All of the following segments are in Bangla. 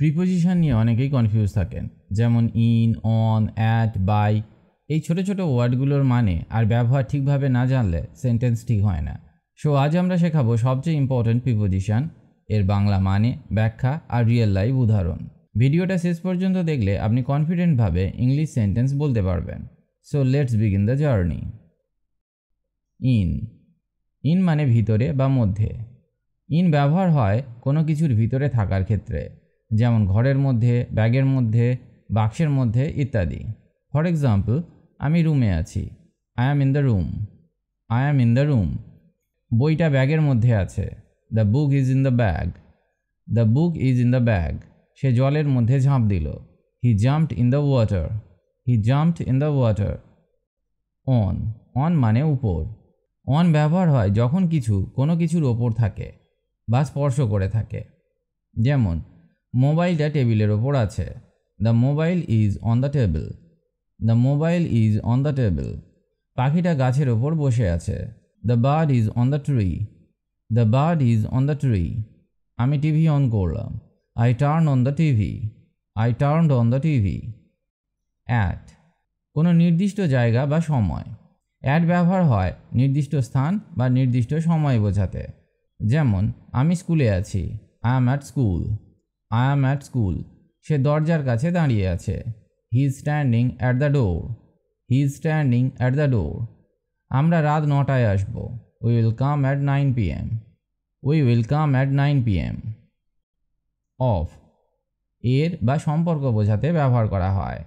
প্রিপোজিশন নিয়ে অনেকেই কনফিউজ থাকেন, যেমন ইন, অন, অ্যাট, বাই। এই ছোট ছোট ওয়ার্ডগুলোর মানে আর ব্যবহার ঠিকভাবে না জানলে সেন্টেন্স ঠিক হয় না। সো আজ আমরা শেখাবো সবচেয়ে ইম্পর্ট্যান্ট প্রিপোজিশন, এর বাংলা মানে, ব্যাখ্যা আর রিয়েল লাইফ উদাহরণ। ভিডিওটা শেষ পর্যন্ত দেখলে আপনি কনফিডেন্টভাবে ইংলিশ সেন্টেন্স বলতে পারবেন। So let's begin the journey. In. In মানে ভিতরে বা মধ্যে। ইন ব্যবহার হয় কোনো কিছুর ভিতরে থাকার ক্ষেত্রে, যেমন ঘরের মধ্যে, ব্যাগের মধ্যে, বাক্সের মধ্যে ইত্যাদি। ফর এক্সাম্পল, আমি রুমে আছি, I am in the room. I am in the room. বইটা ব্যাগের মধ্যে আছে, the book is in the bag. The book is in the bag. সে জলের মধ্যে ঝাঁপ দিল, he jumped in the water. He jumped in the water. On. On মানে উপর। অন ব্যবহার হয় যখন কিছু কোনো কিছুর ওপর থাকে বা স্পর্শ করে থাকে, যেমন মোবাইলটা টেবিলের ওপর আছে, the mobile is on the table. The mobile is on the table. পাখিটা গাছের ওপর বসে আছে, the bird is on the tree. The bird is on the tree. আমি টিভি অন করলাম, I turn on the TV. I turned on the TV. At. কোনো নির্দিষ্ট জায়গা বা সময়। অ্যাট ব্যবহার হয় নির্দিষ্ট স্থান বা নির্দিষ্ট সময় বোঝাতে, যেমন আমি স্কুলে আছি, I am at school. I am at school. সে দরজার কাছে দাঁড়িয়ে আছে, he is standing at the door. He is standing at the door. আমরা রাত 9টায় আসব, we will come at 9 PM। We will come at 9 PM। Of. এর বা সম্পর্ক বোঝাতে ব্যবহার করা হয়,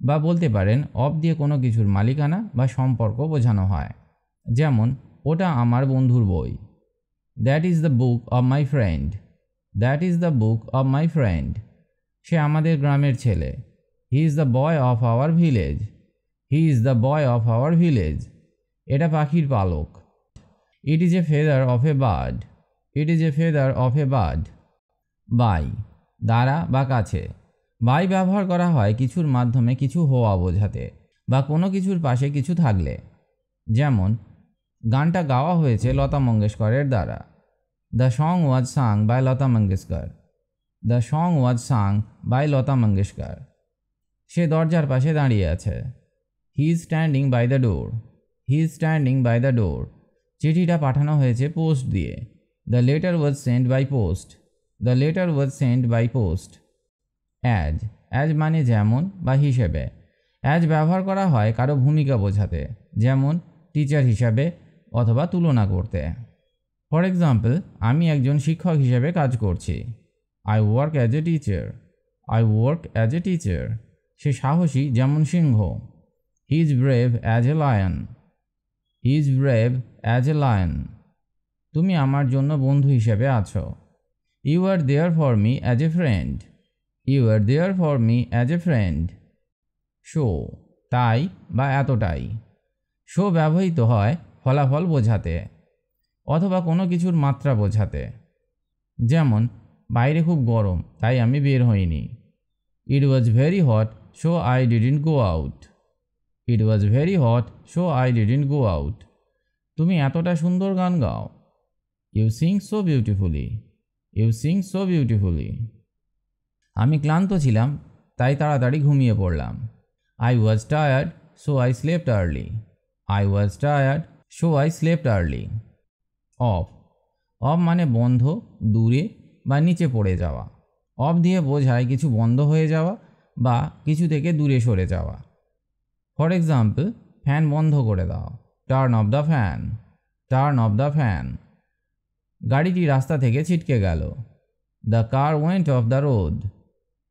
বা বলতে পারেন অফ দিয়ে কোনো কিছুর মালিকানা বা সম্পর্ক বোঝানো হয়, যেমন ওটা আমার বন্ধুর বই, that is the book of my friend. That is the book of my friend. সে আমাদের গ্রামের ছেলে, he is the boy of our village. He is the boy of our village. এটা পাখির পালক, it is a feather of a bird. It is a feather of a bird. By. দ্বারা বা কাছে। বাই ব্যবহার করা হয় কিছুর মাধ্যমে কিছু হওয়া বোঝাতে বা কোনো কিছুর পাশে কিছু থাকলে, যেমন গানটা গাওয়া হয়েছে লতা মঙ্গেশকরের দ্বারা, the song was sung by Lata Mangeshkar. The song was sung by Lata Mangeshkar. সে দরজার পাশে দাঁড়িয়ে আছে, he is standing by the door. He is standing by the door. চিঠিটা পাঠানো হয়েছে পোস্ট দিয়ে, the letter was sent by post. The letter was sent by post. As. As মানে যেমন বা হিসেবে। অ্যাজ ব্যবহার করা হয় কারো ভূমিকা বোঝাতে, যেমন টিচার হিসাবে অথবা তুলনা করতে। ফর এক্সাম্পল, আমি একজন শিক্ষক হিসেবে কাজ করছি, I work as a teacher. I work as a teacher. সে সাহসী যেমন সিংহ, he is brave as a lion. He is brave as a lion. তুমি আমার জন্য বন্ধু হিসেবে আছো, you are there for me as a friend. You are there for me as a friend. So. তাই বা এতটাই। শো ব্যবহৃত হয় ফলাফল বোঝাতে অথবা কোনো কিছুর মাত্রা বোঝাতে, যেমন বাইরে খুব গরম তাই আমি বের হইনি, it was very hot so I didn't go out. It was very hot so I didn't go out. তুমি এতটা সুন্দর গান গাও, you sing so beautifully. You sing so beautifully. আমি ক্লান্ত ছিলাম তাই তাড়াতাড়ি ঘুমিয়ে পড়লাম, I was tired so I slept early. I was tired so I slept early. Off. Off মানে বন্ধ, দূরে বা নিচে পড়ে যাওয়া। অফ দিয়ে বোঝায় কিছু বন্ধ হয়ে যাওয়া বা কিছু থেকে দূরে সরে যাওয়া। ফর এক্সাম্পল, ফ্যান বন্ধ করে দাও, turn off the fan. Turn off the fan. গাড়িটি রাস্তা থেকে ছিটকে গেল, the car went of the road.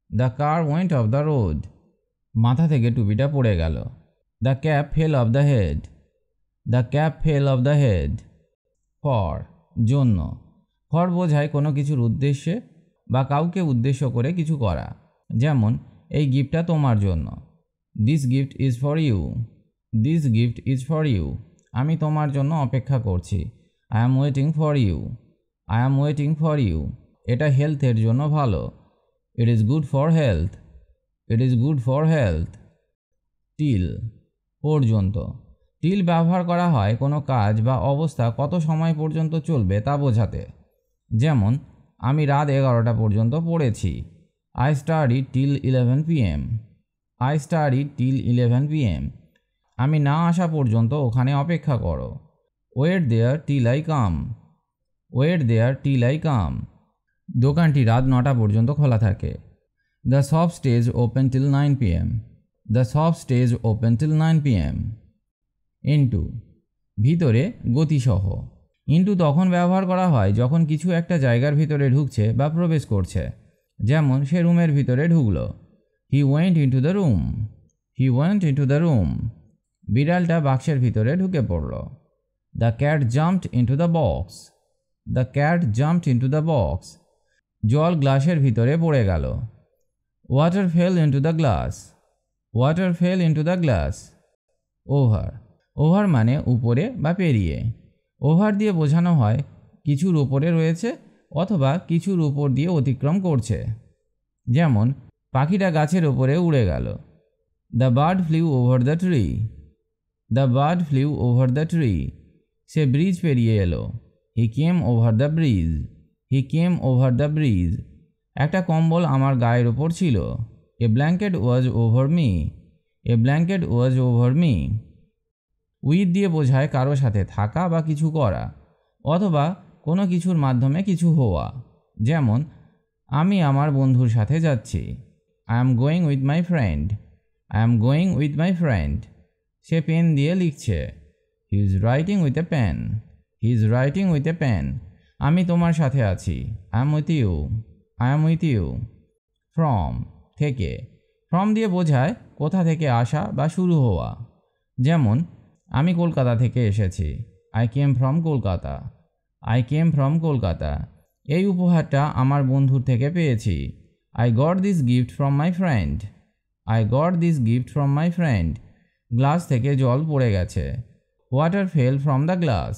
The car went of the road. মাথা থেকে টুপিটা পড়ে গেল, the cap fail of the head. The cap fail of the head. For. জন্য। ফর বোঝায় কোনো কিছুর উদ্দেশ্যে বা কাউকে উদ্দেশ্য করে কিছু করা, যেমন এই গিফটটা তোমার জন্য, this gift is for you. This gift is for you. আমি তোমার জন্য অপেক্ষা করছি, I am waiting for you. I am waiting for you. এটা হেলথের জন্য ভালো, it is good for health. It is good for health. Till. পর্যন্ত। টিল ব্যবহার করা হয় কোনো কাজ বা অবস্থা কত সময় পর্যন্ত চলবে তা বোঝাতে, যেমন আমি রাত 11টা পর্যন্ত পড়েছি, I studied till 11 p.m. I studied till 11 p.m. আমি না আসা পর্যন্ত ওখানে অপেক্ষা করো। Wait there till I come. Wait there till I come. দোকানটি রাত 9টা পর্যন্ত খোলা থাকে। The shop stays open till 9 p.m. The shop stays open till 9 p.m. Into ভিতরে গতিসহ। ইনটু তখন ব্যবহার করা হয় যখন কিছু একটা জায়গার ভিতরে ঢুকছে বা প্রবেশ করছে, যেমন সে রুমের ভিতরে ঢুকলো। He went into the room. He went into the room. বিড়ালটা বাক্সের ভিতরে ঢুকে পড়ল। The cat jumped into the box. The cat jumped into the box. জল গ্লাসের ভিতরে পড়ে গেল। Water fell into the glass. Water fell into the glass. Over. Over মানে উপরে বা পেরিয়ে। ওভার দিয়ে বোঝানো হয় কিছুর উপরে রয়েছে অথবা কিছুর উপর দিয়ে অতিক্রম করছে, যেমন পাখিটা গাছের উপরে উড়ে গেল। The bird flew over the tree. The bird flew over the tree. সে ব্রিজ পেরিয়ে এলো। He came over the bridge. He came over the bridge. একটা কম্বল আমার গায়ের ওপর ছিল। A blanket was over me. A blanket was over me. With দিয়ে বোঝায় কারো সাথে থাকা বা কিছু করা অথবা কোনো কিছুর মাধ্যমে কিছু হওয়া, যেমন আমি আমার বন্ধুর সাথে যাচ্ছি। I am going with my friend. I am going with my friend. সে পেন দিয়ে লিখছে। He is writing with a pen. He is writing with a pen. আমি তোমার সাথে আছি। I am with you. I am with you. From থেকে। ফ্রম দিয়ে বোঝায় কোথা থেকে আসা বা শুরু হওয়া, যেমন আমি কলকাতা থেকে এসেছি। I came from Kolkata. I came from Kolkata. এই উপহারটা আমার বন্ধুর থেকে পেয়েছি। I got this gift from my friend. I got this gift from my friend. Glass থেকে জল পড়ে গেছে। Water fail from the glass.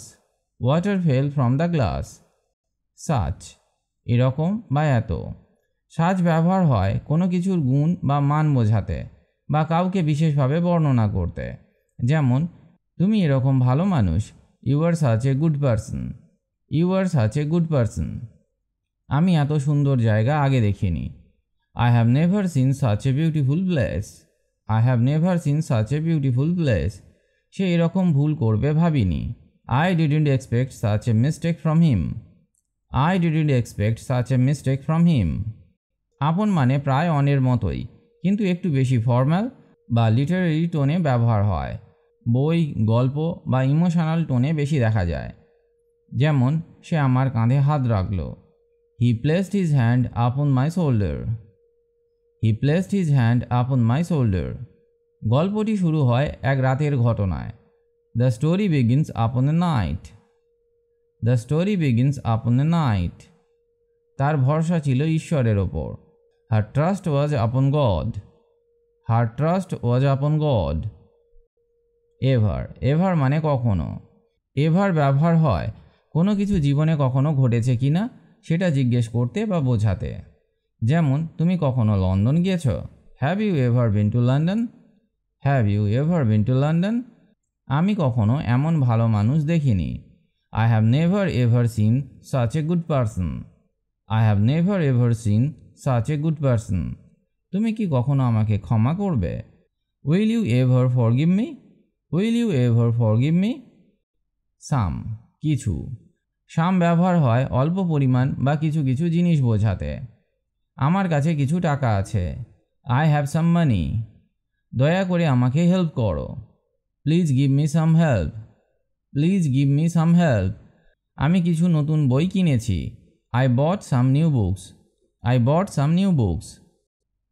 Water fail from the glass. Such এরকম বা এত। সাচ ব্যবহার হয় কোনো কিছুর গুণ বা মান বোঝাতে বা কাউকে বিশেষভাবে বর্ণনা করতে, যেমন তুমি এরকম ভালো মানুষ। You are such a good person. You are such a good person. আমি এত সুন্দর জায়গা আগে দেখিনি। I have never seen such a beautiful place. I have never seen such a beautiful place. সে এরকম ভুল করবে ভাবিনি। I didn't expect such a mistake from him. I didn't expect such a mistake from him. Upon মানে প্রায় অনের মতোই, কিন্তু একটু বেশি ফর্মাল বা লিটারেরি টোনে ব্যবহার হয়। বই, গল্প বা ইমোশনাল টোনে বেশি দেখা যায়, যেমন সে আমার কাঁধে হাত রাখল। হি প্লেসড হিজ হ্যান্ড আপন মাই শোল্ডার। হি প্লেসড হিজ হ্যান্ড আপন মাই শোল্ডার। গল্পটি শুরু হয় এক রাতের ঘটনায়। দ্য স্টোরি বিগিনস আপন এ নাইট। দ্য স্টোরি বিগিনস আপন এ নাইট। তার ভরসা ছিল ঈশ্বরের ওপর। হার ট্রাস্ট ওয়াজ আপন গড। হার ট্রাস্ট ওয়াজ আপন গড। এভার। এভার মানে কখনো। এভার ব্যবহার হয় কোনো কিছু জীবনে কখনো ঘটেছে কি না সেটা জিজ্ঞেস করতে বা বোঝাতে, যেমন তুমি কখনো লন্ডন গিয়েছ? Have you ever been to London? Have you ever been to London? আমি কখনো এমন ভালো মানুষ দেখিনি। I have never ever seen such a good person. I have never ever seen such a good person. তুমি কি কখনো আমাকে ক্ষমা করবে? Will you ever forgive me? Will you ever forgive me? Some কিছু। সাম ব্যবহার হয় অল্প পরিমাণ বা কিছু কিছু জিনিস বোঝাতে। আমার কাছে কিছু টাকা আছে। আই হ্যাভ সাম মানি। দয়া করে আমাকে হেল্প করো। Please give me some help. Please give me some help. আমি কিছু নতুন বই কিনেছি। I bought some new books. I bought some new books.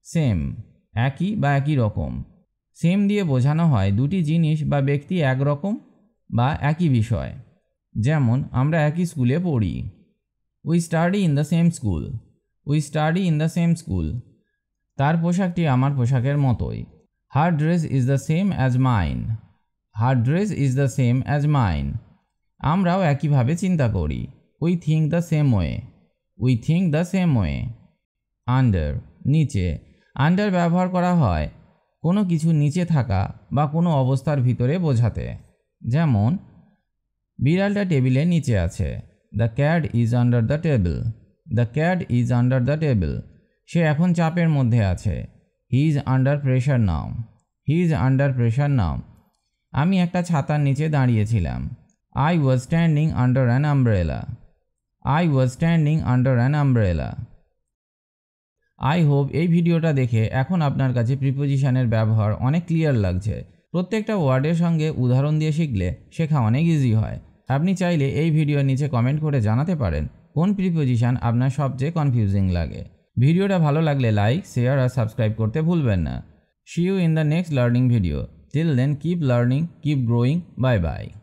Same একই বা একই রকম। সেম দিয়ে বোঝানো হয় দুটি জিনিস বা ব্যক্তি একরকম বা একই বিষয়, যেমন আমরা একই স্কুলে পড়ি। We study in the same school. We study in the same school. তার পোশাকটি আমার পোশাকের মতোই। Her dress is the same as mine. Her dress is the same as mine. আমরাও একইভাবে চিন্তা করি। We think the same way. We think the same way. Under নিচে। আন্ডার ব্যবহার করা হয় কোনো কিছু নিচে থাকা বা কোনো অবস্থার ভিতরে বোঝাতে, যেমন বিড়ালটা টেবিলের নিচে আছে। The cat is under the table. The cat is under the table. সে এখন চাপের মধ্যে আছে। He is under pressure now. He is under pressure now. আমি একটা ছাতার নিচে দাঁড়িয়েছিলাম। I was standing under an umbrella. I was standing under an umbrella. I hope এই ভিডিওটা দেখে এখন আপনার কাছে প্রিপোজিশনের ব্যবহার অনেক ক্লিয়ার লাগছে। প্রত্যেকটা ওয়ার্ডের সঙ্গে উদাহরণ দিয়ে শিখলে শেখা অনেক ইজি হয়। আপনি চাইলে এই ভিডিওর নিচে কমেন্ট করে জানাতে পারেন কোন প্রিপোজিশন আপনার সবচেয়ে কনফিউজিং লাগে। ভিডিওটা ভালো লাগলে লাইক, শেয়ার আর সাবস্ক্রাইব করতে ভুলবেন না। See you in the next learning video. Till then, keep learning, keep growing. Bye bye.